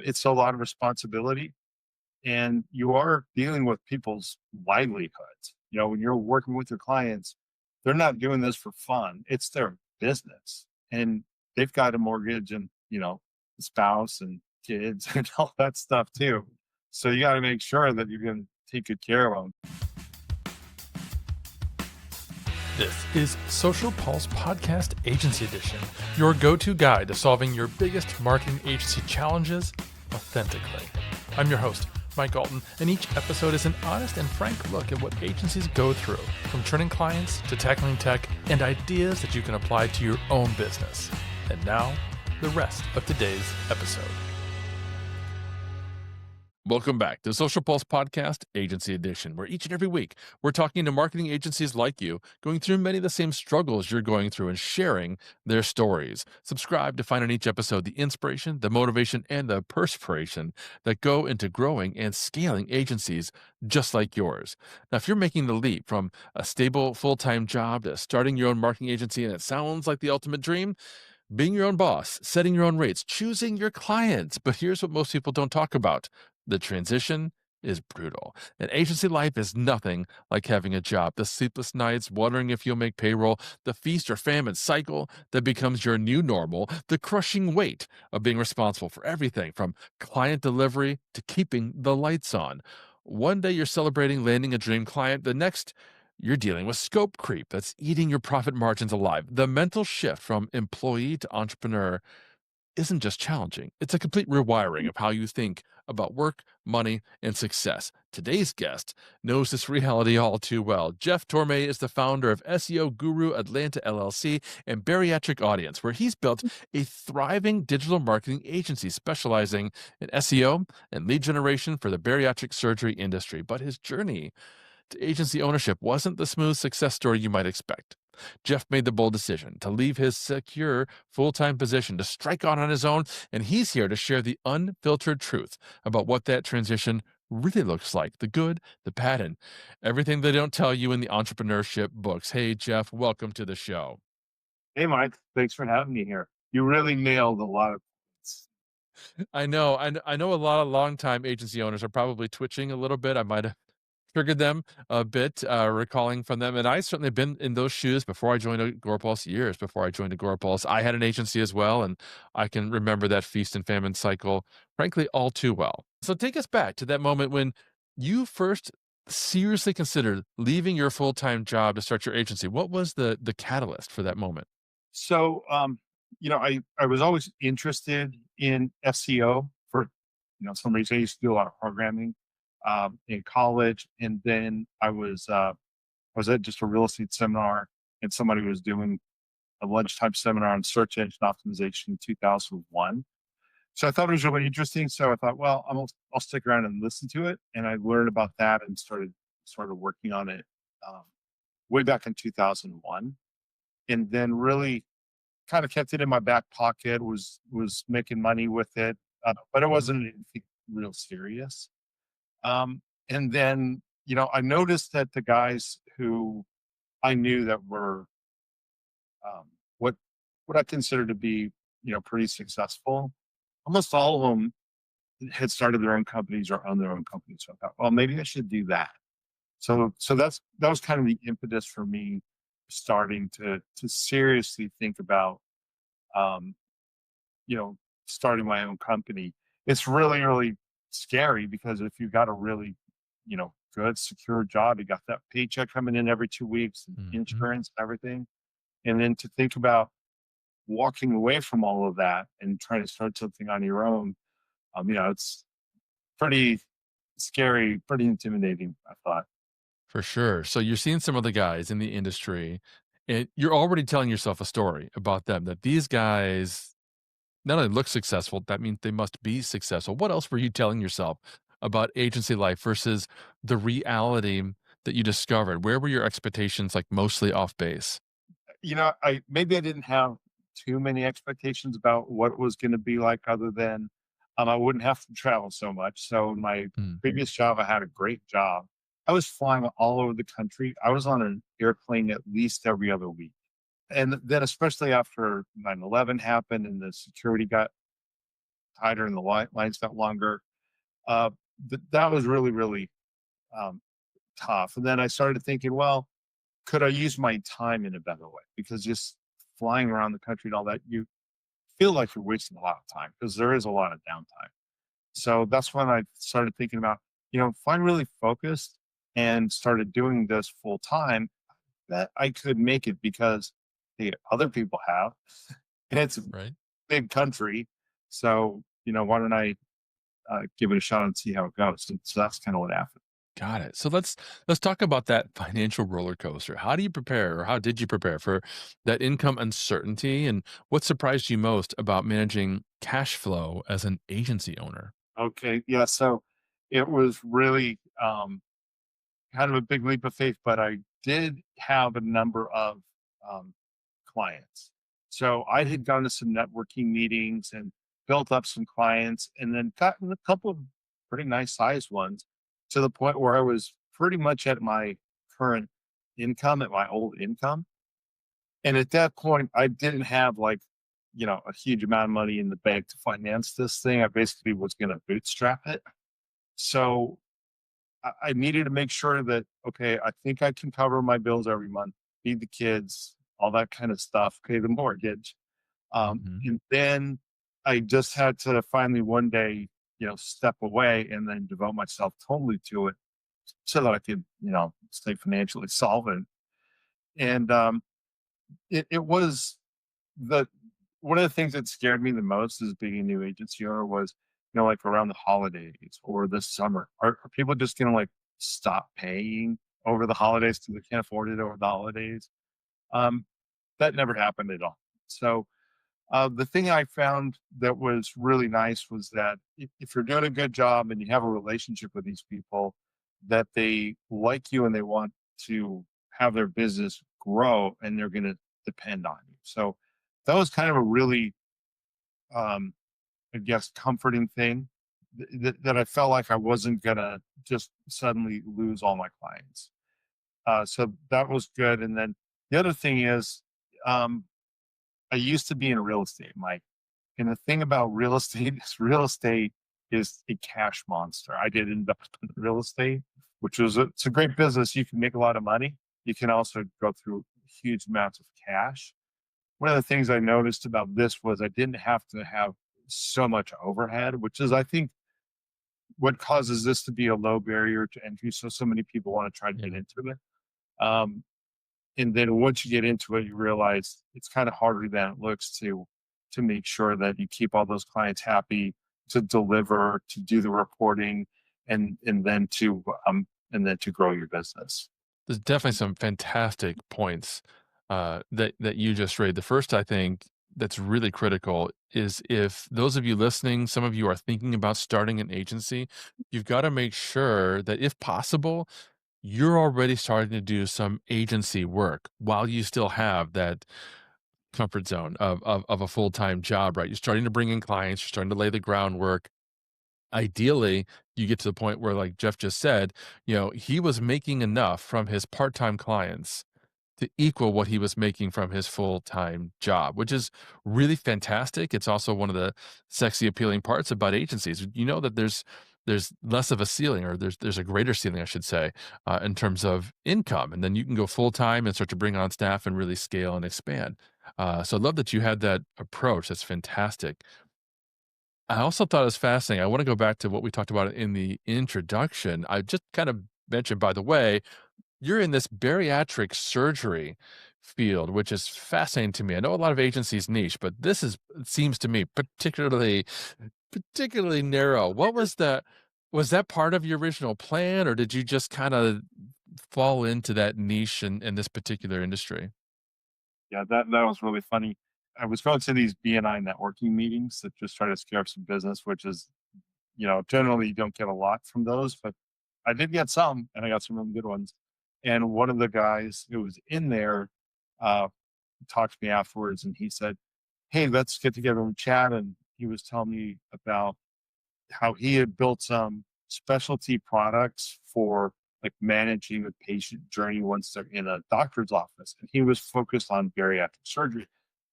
It's a lot of responsibility, and you are dealing with people's livelihoods. When you're working with your clients, they're not doing this for fun. It's their business. And they've got a mortgage and, spouse and kids and all that stuff too. So you got to make sure that you're going to take good care of them. This is Social Pulse Podcast Agency Edition, your go-to guide to solving your biggest marketing agency challenges authentically. I'm your host, Mike Alton, and each episode is an honest and frank look at what agencies go through, from turning clients to tackling tech and ideas that you can apply to your own business. And now, the rest of today's episode. Welcome back to Social Pulse Podcast Agency Edition, where each and every week we're talking to marketing agencies like you, going through many of the same struggles you're going through and sharing their stories. Subscribe to find on each episode the inspiration, the motivation, and the perspiration that go into growing and scaling agencies just like yours. Now, if you're making the leap from a stable full-time job to starting your own marketing agency and it sounds like the ultimate dream, being your own boss, setting your own rates, choosing your clients. But here's what most people don't talk about. The transition is brutal. And agency life is nothing like having a job. The sleepless nights, wondering if you'll make payroll, the feast or famine cycle that becomes your new normal, the crushing weight of being responsible for everything from client delivery to keeping the lights on. One day you're celebrating landing a dream client. The next, you're dealing with scope creep that's eating your profit margins alive. The mental shift from employee to entrepreneur isn't just challenging. It's a complete rewiring of how you think about work, money, and success. Today's guest knows this reality all too well. Jeff Tormey is the founder of SEO Guru Atlanta, LLC and Bariatric Audience, where he's built a thriving digital marketing agency specializing in SEO and lead generation for the bariatric surgery industry. But his journey to agency ownership wasn't the smooth success story you might expect. Jeff made the bold decision to leave his secure full-time position to strike out on his own, and he's here to share the unfiltered truth about what that transition really looks like, the good, the bad, and everything they don't tell you in the entrepreneurship books. Hey, Jeff, welcome to the show. Hey, Mike, thanks for having me here. You really nailed a lot of points. I know a lot of longtime agency owners are probably twitching a little bit. I might have triggered them a bit, recalling from them. And I certainly been in those shoes before I joined Agorapulse, years before I joined Agorapulse. I had an agency as well, and I can remember that feast and famine cycle, frankly, all too well. So take us back to that moment when you first seriously considered leaving your full-time job to start your agency. What was the catalyst for that moment? So, I was always interested in SEO for, some reason. I used to do a lot of programming in college, and then I was at just a real estate seminar, and somebody was doing a lunchtime seminar on search engine optimization in 2001. So I thought it was really interesting. So I thought, well, I'll stick around and listen to it, and I learned about that and started working on it um, way back in 2001, and then really kind of kept it in my back pocket. Was making money with it, but it wasn't anything real serious. And then, I noticed that the guys who I knew that were um, what what I consider to be, pretty successful, almost all of them had started their own companies or own their own companies. So I thought, well, maybe I should do that. So that was kind of the impetus for me starting to seriously think about, um, starting my own company. It's really, really scary because if you got a really, good secure job, you got that paycheck coming in every 2 weeks, and Mhm. insurance, everything. And then to think about walking away from all of that and trying to start something on your own, it's pretty scary, pretty intimidating, I thought. For sure. So you're seeing some of the guys in the industry, and you're already telling yourself a story about them, that these guys not only look successful, that means they must be successful. What else were you telling yourself about agency life versus the reality that you discovered? Where were your expectations like mostly off base? I didn't have too many expectations about what it was going to be like, other than I wouldn't have to travel so much. So my Mm. previous job, I had a great job. I was flying all over the country. I was on an airplane at least every other week. And then, especially after 9/11 happened and the security got tighter and the lines got longer. Uh, that was really, really um, tough. And then I started thinking, well, could I use my time in a better way? Because just flying around the country and all that, you feel like you're wasting a lot of time because there is a lot of downtime. So that's when I started thinking about, if I'm really focused and started doing this full time, that I could make it because other people have, and it's a Right. big country. So, why don't I give it a shot and see how it goes? So that's kind of what happened. Got it. So let's talk about that financial roller coaster. How do you prepare, or how did you prepare for that income uncertainty? And what surprised you most about managing cash flow as an agency owner? Okay. Yeah. So it was really kind of a big leap of faith, but I did have a number of um, clients. So I had gone to some networking meetings and built up some clients and then gotten a couple of pretty nice sized ones to the point where I was pretty much at my current income, at my old income. And at that point, I didn't have like, a huge amount of money in the bank to finance this thing. I basically was going to bootstrap it. So I needed to make sure that, okay, I think I can cover my bills every month, feed the kids, all that kind of stuff, pay the mortgage. Mhm. And then I just had to finally one day, step away and then devote myself totally to it so that I could, stay financially solvent. And it was the one of the things that scared me the most as being a new agency owner was, like around the holidays or the summer. Are people just gonna like stop paying over the holidays because they can't afford it over the holidays? Um, that never happened at all. So the thing I found that was really nice was that if you're doing a good job and you have a relationship with these people, that they like you and they want to have their business grow and they're going to depend on you. So that was kind of a really, um, I guess, comforting thing that I felt like I wasn't going to just suddenly lose all my clients. So that was good. And then the other thing is, um, I used to be in real estate, Mike. And the thing about real estate is real estate is a cash monster. I did investment in real estate, which was it's a great business. You can make a lot of money. You can also go through huge amounts of cash. One of the things I noticed about this was I didn't have to have so much overhead, which is I think what causes this to be a low barrier to entry. So many people want to try to get Yeah. into it. Um, and then once you get into it, you realize it's kind of harder than it looks to make sure that you keep all those clients happy, to deliver, to do the reporting, and then to grow your business. There's definitely some fantastic points that you just raised. The first, I think, that's really critical is if those of you listening, some of you are thinking about starting an agency, you've got to make sure that if possible, you're already starting to do some agency work while you still have that comfort zone of a full-time job, right? You're starting to bring in clients, you're starting to lay the groundwork. Ideally, you get to the point where, like Jeff just said, he was making enough from his part-time clients to equal what he was making from his full-time job, which is really fantastic. It's also one of the sexy, appealing parts about agencies. You know that there's less of a ceiling, or there's a greater ceiling, I should say, in terms of income, and then you can go full-time and start to bring on staff and really scale and expand. So I love that you had that approach. That's fantastic. I also thought it was fascinating. I want to go back to what we talked about in the introduction. I just kind of mentioned, by the way, you're in this bariatric surgery field, which is fascinating to me. I know a lot of agencies niche, but this is, it seems to me, particularly narrow. What was that? Was that part of your original plan, or did you just kind of fall into that niche in this particular industry? Yeah, that was really funny. I was going to these BNI networking meetings that just try to scare up some business, which is, generally you don't get a lot from those, but I did get some, and I got some really good ones. And one of the guys who was in there uh, talked to me afterwards, and he said, "Hey, let's get together and chat." And he was telling me about how he had built some specialty products for like managing the patient journey once they're in a doctor's office, and he was focused on bariatric surgery.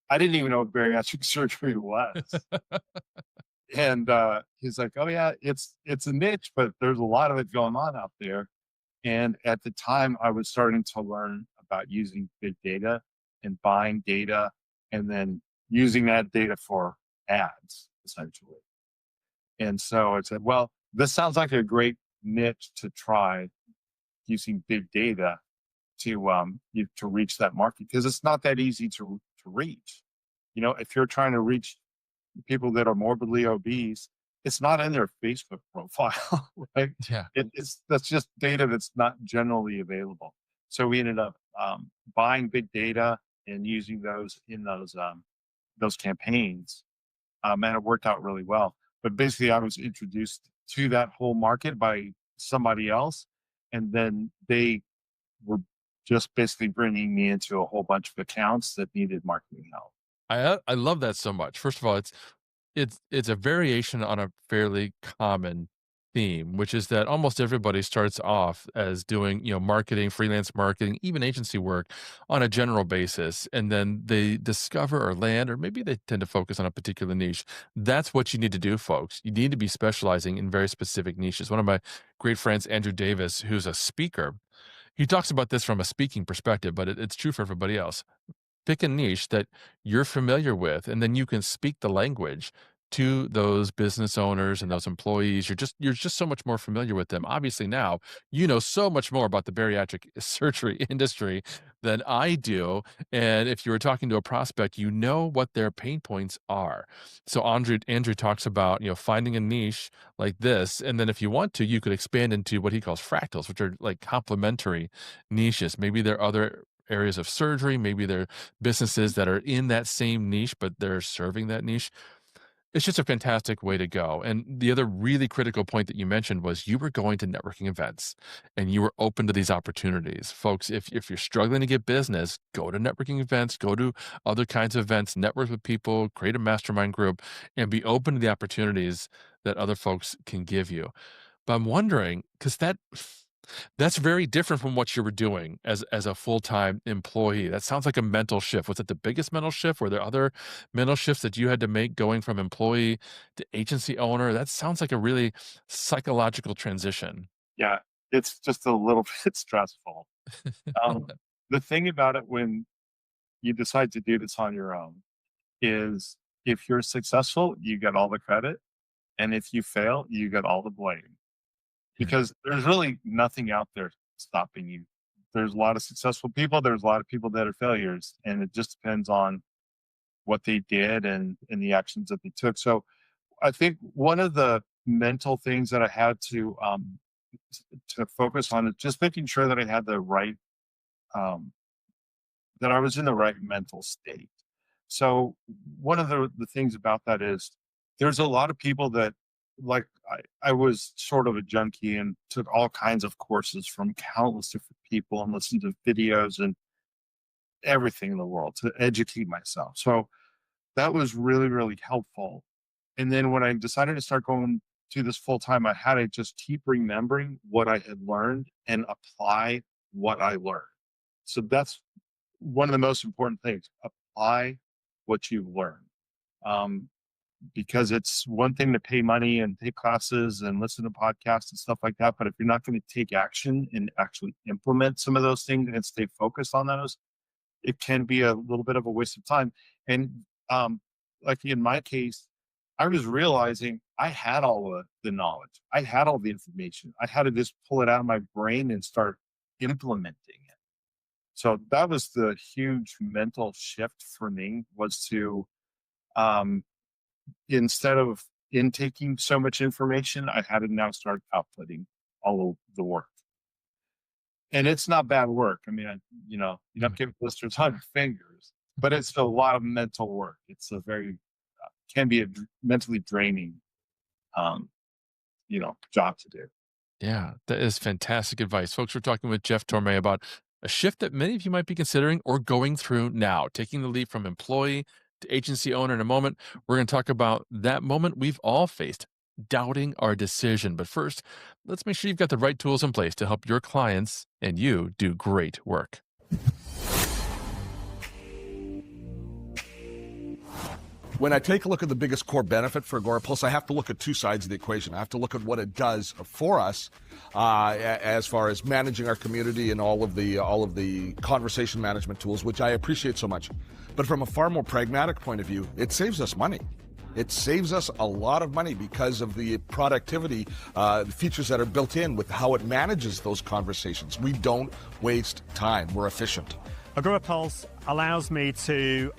I didn't even know what bariatric surgery was. And he's like, "Oh yeah, it's a niche, but there's a lot of it going on out there." And at the time, I was starting to learn about using big data and buying data, and then using that data for ads, essentially. And so I said, "Well, this sounds like a great niche to try using big data to reach that market because it's not that easy to reach. You know, if you're trying to reach people that are morbidly obese, it's not in their Facebook profile, right? Yeah. It's that's just data that's not generally available. So we ended up buying big data and using those in those campaigns, and it worked out really well. But basically, I was introduced to that whole market by somebody else, and then they were just basically bringing me into a whole bunch of accounts that needed marketing help. I love that so much. First of all, it's a variation on a fairly common theme, which is that almost everybody starts off as doing, marketing, freelance marketing, even agency work on a general basis, and then they discover or land, or maybe they tend to focus on a particular niche. That's what you need to do, folks. You need to be specializing in very specific niches. One of my great friends, Andrew Davis, who's a speaker, he talks about this from a speaking perspective, but it's true for everybody else. Pick a niche that you're familiar with, and then you can speak the language to those business owners and those employees. You're just so much more familiar with them. Obviously now, you know so much more about the bariatric surgery industry than I do. And if you were talking to a prospect, you know what their pain points are. So Andrew talks about, finding a niche like this. And then if you want to, you could expand into what he calls fractals, which are like complementary niches. Maybe there are other areas of surgery. Maybe they're businesses that are in that same niche, but they're serving that niche. It's just a fantastic way to go. And the other really critical point that you mentioned was you were going to networking events and you were open to these opportunities. Folks, if you're struggling to get business, go to networking events, go to other kinds of events, network with people, create a mastermind group, and be open to the opportunities that other folks can give you. But I'm wondering, because that's very different from what you were doing as a full-time employee. That sounds like a mental shift. Was it the biggest mental shift? Were there other mental shifts that you had to make going from employee to agency owner? That sounds like a really psychological transition. Yeah, it's just a little bit stressful. Um, the thing about it when you decide to do this on your own is if you're successful, you get all the credit. And if you fail, you get all the blame Yeah. because there's really nothing out there stopping you. There's a lot of successful people, there's a lot of people that are failures, and it just depends on what they did and the actions that they took. So I think one of the mental things that I had to focus on is just making sure that I had the right um, that I was in the right mental state. So one of the things about that is there's a lot of people that like I was sort of a junkie and took all kinds of courses from countless different people and listened to videos and everything in the world to educate myself. So that was really, really helpful. And then when I decided to start going to this full time, I had to just keep remembering what I had learned and apply what I learned. So that's one of the most important things. Apply what you've learned. Um, because it's one thing to pay money and take classes and listen to podcasts and stuff like that. But if you're not going to take action and actually implement some of those things and stay focused on those, it can be a little bit of a waste of time. And like in my case, I was realizing I had all the knowledge, I had all the information. I had to just pull it out of my brain and start implementing it. So that was the huge mental shift for me was to um, instead of intaking so much information, I had to now start outputting all of the work. And it's not bad work. I mean, you don't get blisters on your fingers, but it's a lot of mental work. It's a very can be a mentally draining, um, job to do. Yeah, that is fantastic advice. Folks, we're talking with Jeff Tormey about a shift that many of you might be considering or going through now, taking the leap from employee to agency owner in a moment. We're going to talk about that moment we've all faced, doubting our decision. But first, let's make sure you've got the right tools in place to help your clients and you do great work. When I take a look at the biggest core benefit for Agorapulse, I have to look at two sides of the equation. I have to look at what it does for us as far as managing our community and all of the conversation management tools, which I appreciate so much. But from a far more pragmatic point of view, it saves us money. It saves us a lot of money because of the productivity features that are built in with how it manages those conversations. We don't waste time. We're efficient. Agorapulse allows me to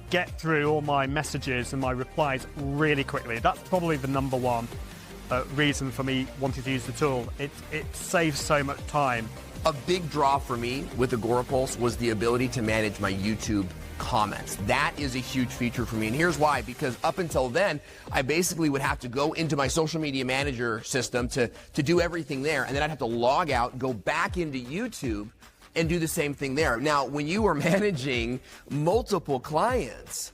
get through all my messages and my replies really quickly. That's probably the number one reason for me wanting to use the tool. It saves so much time. A big draw for me with Agorapulse was the ability to manage my YouTube comments. That is a huge feature for me, and here's why. Because up until then, I basically would have to go into my social media manager system to do everything there, and then I'd have to log out, go back into YouTube, and do the same thing there. Now, when you are managing multiple clients,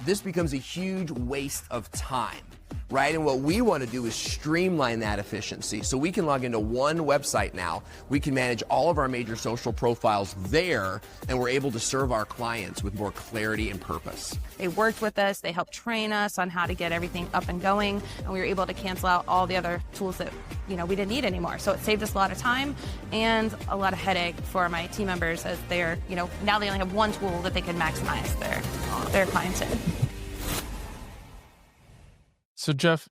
this becomes a huge waste of time, right? And what we want to do is streamline that efficiency. So we can log into one website now. We can manage all of our major social profiles there, and we're able to serve our clients with more clarity and purpose. They worked with us, they helped train us on how to get everything up and going, and we were able to cancel out all the other tools that we didn't need anymore. So it saved us a lot of time and a lot of headache for my team members, as they're, now they only have one tool that they can maximize their clients in. So Jeff,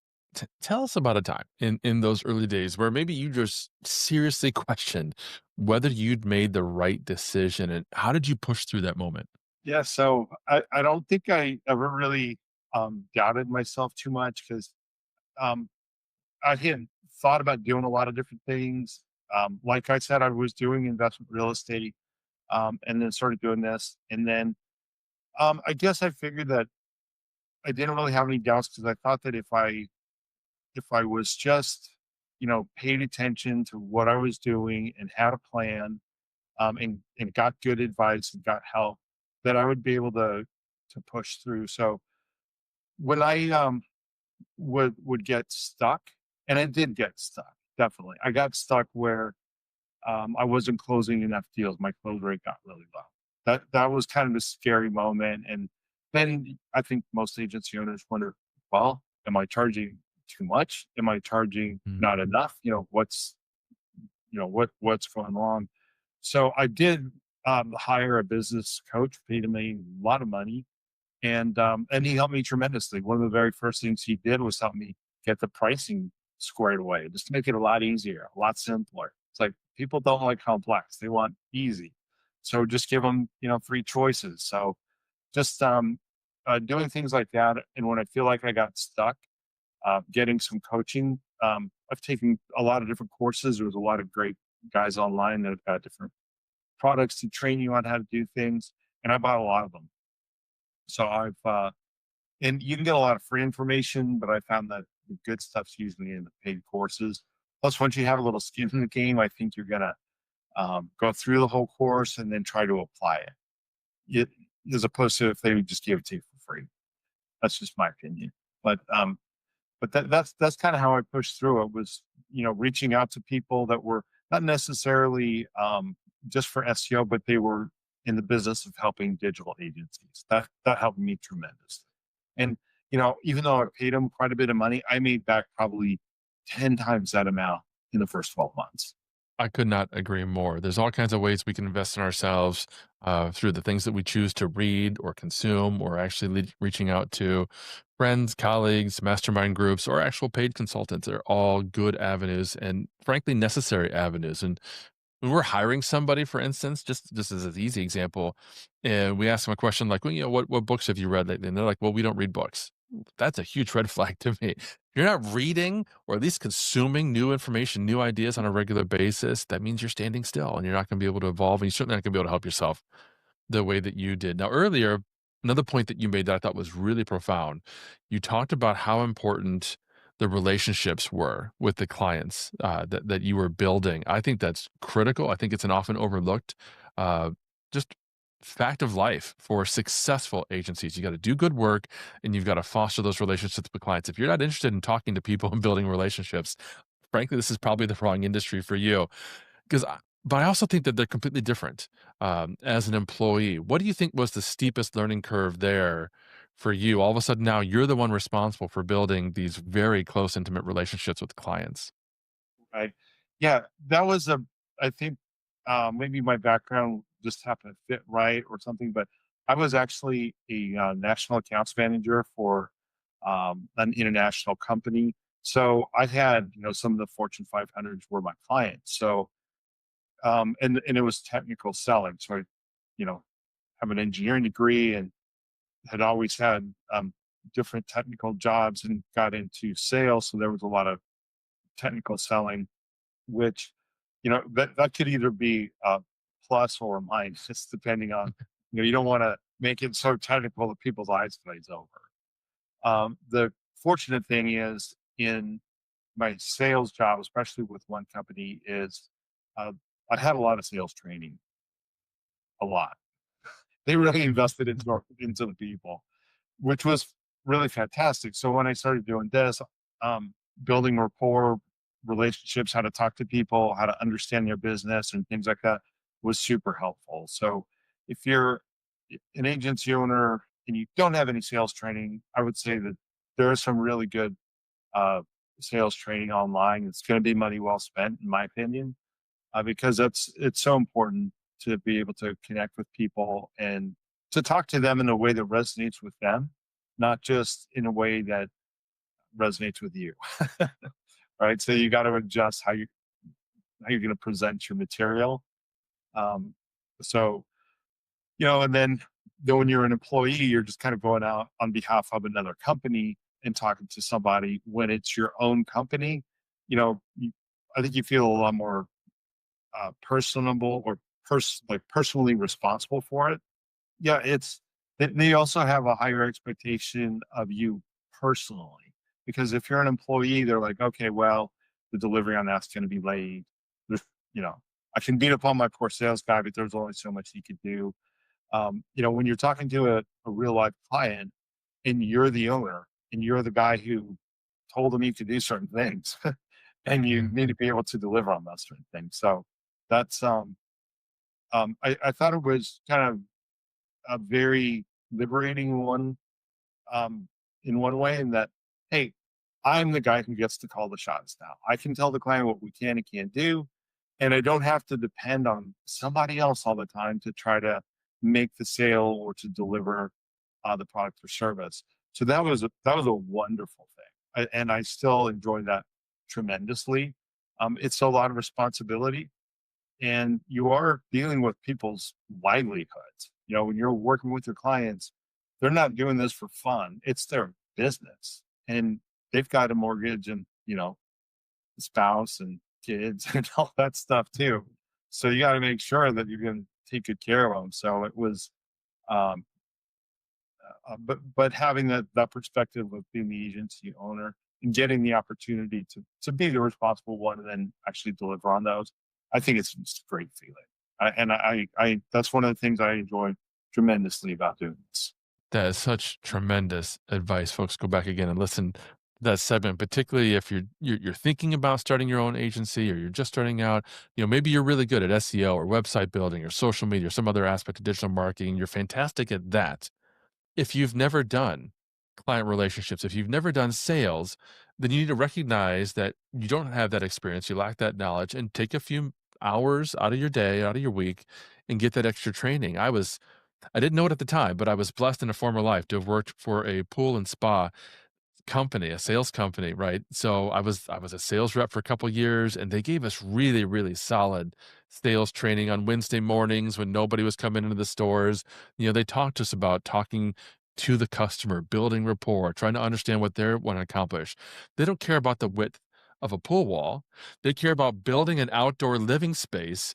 tell us about a time in those early days where maybe you just seriously questioned whether you'd made the right decision, and how did you push through that moment? Yeah, so I don't think I ever really doubted myself too much because I had thought about doing a lot of different things. Like I said, I was doing investment real estate, and then started doing this. And then I guess I figured that I didn't really have any doubts because I thought that if I was just, paid attention to what I was doing and had a plan, and got good advice and got help, that I would be able to push through. So when I would get stuck, and I did get stuck, definitely. I got stuck where I wasn't closing enough deals. My close rate got really low. That was kind of a scary moment. And then I think most agency owners wonder, well, am I charging too much? Am I charging not enough? What's going on? So I did hire a business coach, paid him a lot of money, and he helped me tremendously. One of the very first things he did was help me get the pricing squared away, just to make it a lot easier, a lot simpler. It's like people don't like complex; they want easy. So just give them, 3 choices. So just doing things like that. And when I feel like I got stuck, getting some coaching. I've taken a lot of different courses. There's a lot of great guys online that have got different products to train you on how to do things, and I bought a lot of them. So and you can get a lot of free information, but I found that the good stuff's usually in the paid courses. Plus, once you have a little skin in the game, I think you're gonna go through the whole course and then try to apply it, as opposed to if they would just give it to you for free. That's just my opinion. But that's kind of how I pushed through it. Was reaching out to people that were not necessarily just for SEO, but they were in the business of helping digital agencies. That helped me tremendously. And even though I paid them quite a bit of money, I made back probably 10 times that amount in the first 12 months. I could not agree more. There's all kinds of ways we can invest in ourselves through the things that we choose to read or consume, or actually reaching out to friends, colleagues, mastermind groups, or actual paid consultants. They're all good avenues and, frankly, necessary avenues. And when we're hiring somebody, for instance, just as an easy example, and we ask them a question like, well, what books have you read lately? And they're like, well, we don't read books. That's a huge red flag to me. If you're not reading or at least consuming new information, new ideas on a regular basis, that means you're standing still and you're not going to be able to evolve, and you're certainly not going to be able to help yourself the way that you did. Now, earlier, another point that you made that I thought was really profound. You talked about how important the relationships were with the clients that you were building. I think that's critical. I think it's an often overlooked just fact of life for successful agencies. You got to do good work, and you've got to foster those relationships with clients. If you're not interested in talking to people and building relationships, frankly, this is probably the wrong industry for you. But I also think that they're completely different as an employee. What do you think was the steepest learning curve there for you? All of a sudden now you're the one responsible for building these very close, intimate relationships with clients. Right. Yeah, that was I think maybe my background just happened to fit right or something, but I was actually a national accounts manager for an international company. So I had, some of the Fortune 500s were my clients. So, and it was technical selling. So I, you know, have an engineering degree and had always had different technical jobs and got into sales. So there was a lot of technical selling, which, that could either be a plus or a minus, just depending on, you don't want to make it so technical that people's eyes glaze over. The fortunate thing is in my sales job, especially with one company, is uh, I had a lot of sales training, a lot. They really invested into the people, which was really fantastic. So when I started doing this, um, building rapport, relationships, how to talk to people, how to understand their business, and things like that was super helpful. So if you're an agency owner and you don't have any sales training, I would say that there is some really good uh, sales training online. It's going to be money well spent, in my opinion, because it's so important to be able to connect with people and to talk to them in a way that resonates with them, not just in a way that resonates with you. Right. So you got to adjust how you're going to present your material. Um, so and then when you're an employee, you're just kind of going out on behalf of another company and talking to somebody. When it's your own company, I think you feel a lot more personable or personally responsible for it. Yeah, they also have a higher expectation of you personally, because if you're an employee, they're like, okay, well, the delivery on that's going to be late. There's, you know, I can beat up on my poor sales guy, but there's only so much he could do. When you're talking to a real life client and you're the owner and you're the guy who told them you could do certain things, and you need to be able to deliver on those certain things. So that's I thought it was kind of a very liberating one, in one way, in that, hey, I'm the guy who gets to call the shots now. I can tell the client what we can and can't do, and I don't have to depend on somebody else all the time to try to make the sale or to deliver the product or service. So that was a wonderful thing, and I still enjoy that tremendously. It's a lot of responsibility, and you are dealing with people's livelihoods. When you're working with your clients, they're not doing this for fun. It's their business, and they've got a mortgage and, spouse and kids and all that stuff too. So you got to make sure that you can take good care of them. So it was, um, but having that perspective of being the agency owner and getting the opportunity to be the responsible one and then actually deliver on those, I think it's just a great feeling. I that's one of the things I enjoy tremendously about doing this. That is such tremendous advice. Folks, go back again and listen to that segment, particularly if you're thinking about starting your own agency or you're just starting out. Maybe you're really good at SEO or website building or social media or some other aspect of digital marketing. You're fantastic at that. If you've never done client relationships, if you've never done sales, then you need to recognize that you don't have that experience, you lack that knowledge, and take a few hours out of your day, out of your week, and get that extra training. I didn't know it at the time, but I was blessed in a former life to have worked for a pool and spa company, a sales company, right? So I was a sales rep for a couple years, and they gave us really, really solid sales training on Wednesday mornings when nobody was coming into the stores. They talked to us about talking to the customer, building rapport, trying to understand what they want to accomplish. They don't care about the width of a pool wall. They care about building an outdoor living space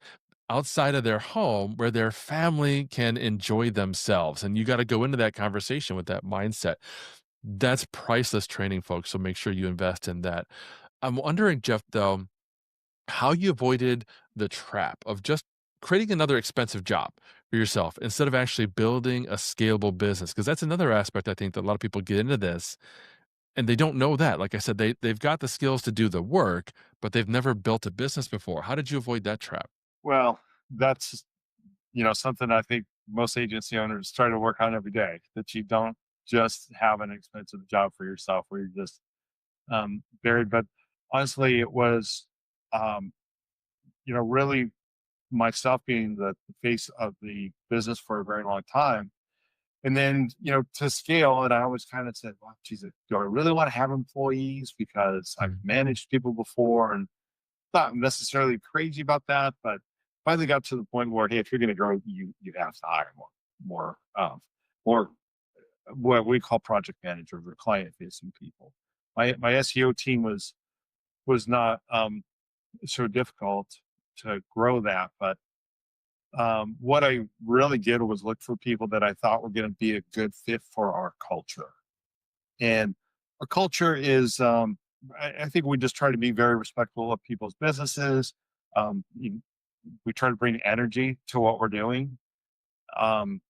outside of their home where their family can enjoy themselves. And you got to go into that conversation with that mindset. That's priceless training, folks. So make sure you invest in that. I'm wondering, Jeff, though, how you avoided the trap of just creating another expensive job for yourself instead of actually building a scalable business. Because that's another aspect, I think, that a lot of people get into this and they don't know that. Like I said, they've got the skills to do the work, but they've never built a business before. How did you avoid that trap? Well, that's something I think most agency owners try to work on every day, that you don't just have an expensive job for yourself where you're just buried. But honestly, it was, um, really myself being the face of the business for a very long time. And then, to scale, and I always kind of said, well, geez, do I really want to have employees? Because I've managed people before and not necessarily crazy about that, but finally got to the point where, hey, if you're going to grow, you have to hire more what we call project managers or client facing people. My SEO team was not so difficult to grow that, but what I really did was look for people that I thought were going to be a good fit for our culture. And our culture is, I think we just try to be very respectful of people's businesses. We try to bring energy to what we're doing. And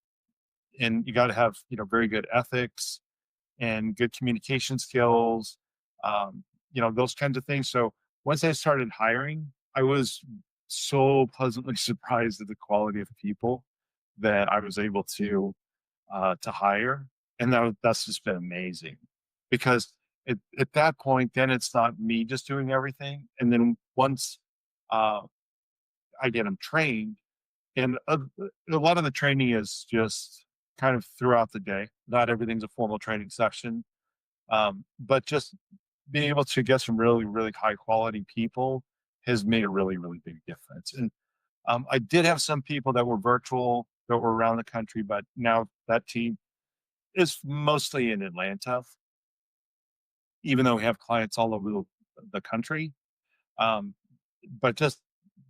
you got to have, very good ethics and good communication skills, those kinds of things. So once I started hiring, I was so pleasantly surprised at the quality of people that I was able to hire, and that's just been amazing. Because at that point, then it's not me just doing everything, and then once I get them trained, and a lot of the training is just kind of throughout the day. Not everything's a formal training session, but just being able to get some really, really high quality people has made a really, really big difference. And I did have some people that were virtual that were around the country, but now that team is mostly in Atlanta, even though we have clients all over the country. But just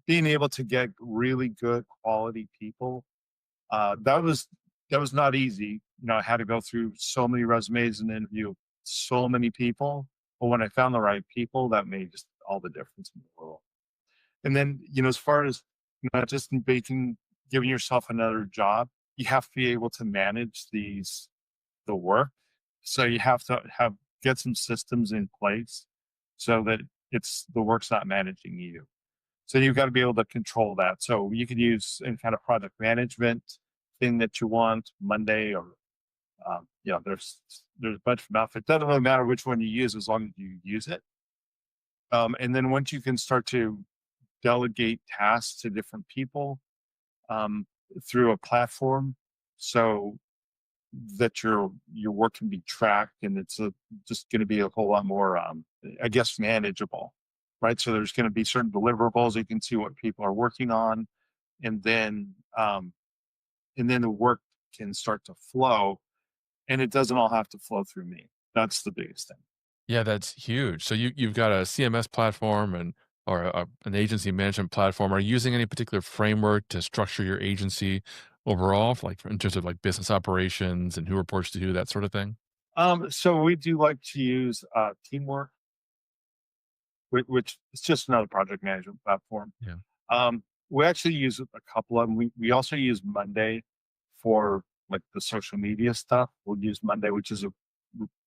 being able to get really good quality people, that was not easy. I had to go through so many resumes and interview so many people. But when I found the right people, that made just all the difference in the world. And then, as far as not just giving yourself another job, you have to be able to manage the work. So you have to get some systems in place so that the work's not managing you. So you've got to be able to control that. So you could use any kind of project management thing that you want, Monday, or there's a bunch of outfits. It doesn't really matter which one you use as long as you use it. And then once you can start to delegate tasks to different people through a platform, so that your work can be tracked, and it's just going to be a whole lot more, manageable, right? So there's going to be certain deliverables. You can see what people are working on, and then the work can start to flow, and it doesn't all have to flow through me. That's the biggest thing. Yeah, that's huge. So you've got a CMS platform or an agency management platform. Are you using any particular framework to structure your agency overall, in terms of like business operations and who reports to who, that sort of thing? So we do like to use Teamwork, which is just another project management platform. Yeah. We actually use a couple of them. We also use Monday for like the social media stuff. We'll use Monday, which is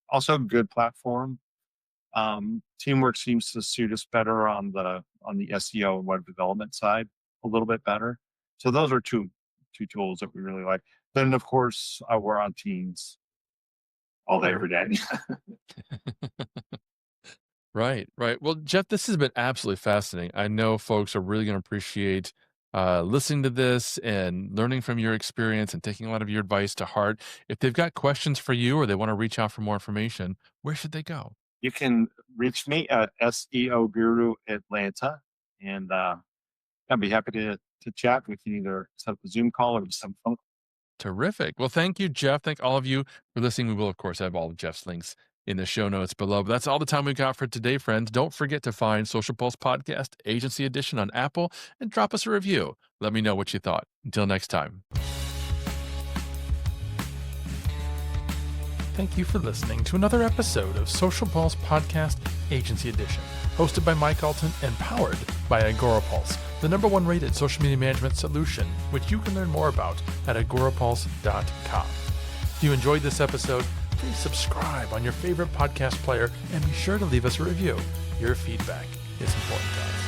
also a good platform. Teamwork seems to suit us better on the SEO and web development side a little bit better. So those are two tools that we really like. Then of course we're on Teams all day, every day. Right. Well, Jeff, this has been absolutely fascinating. I know folks are really going to appreciate listening to this and learning from your experience and taking a lot of your advice to heart. If they've got questions for you or they want to reach out for more information, where should they go? You can reach me at SEO Guru Atlanta, and I'd be happy to chat. We can either set up a Zoom call or some phone. Terrific. Well, thank you, Jeff. Thank all of you for listening. We will, of course, have all of Jeff's links in the show notes below. But that's all the time we've got for today, friends. Don't forget to find Social Pulse Podcast Agency Edition on Apple and drop us a review. Let me know what you thought. Until next time. Thank you for listening to another episode of Social Pulse Podcast Agency Edition, hosted by Mike Alton and powered by AgoraPulse, the #1 rated social media management solution, which you can learn more about at agorapulse.com. If you enjoyed this episode, please subscribe on your favorite podcast player and be sure to leave us a review. Your feedback is important to us.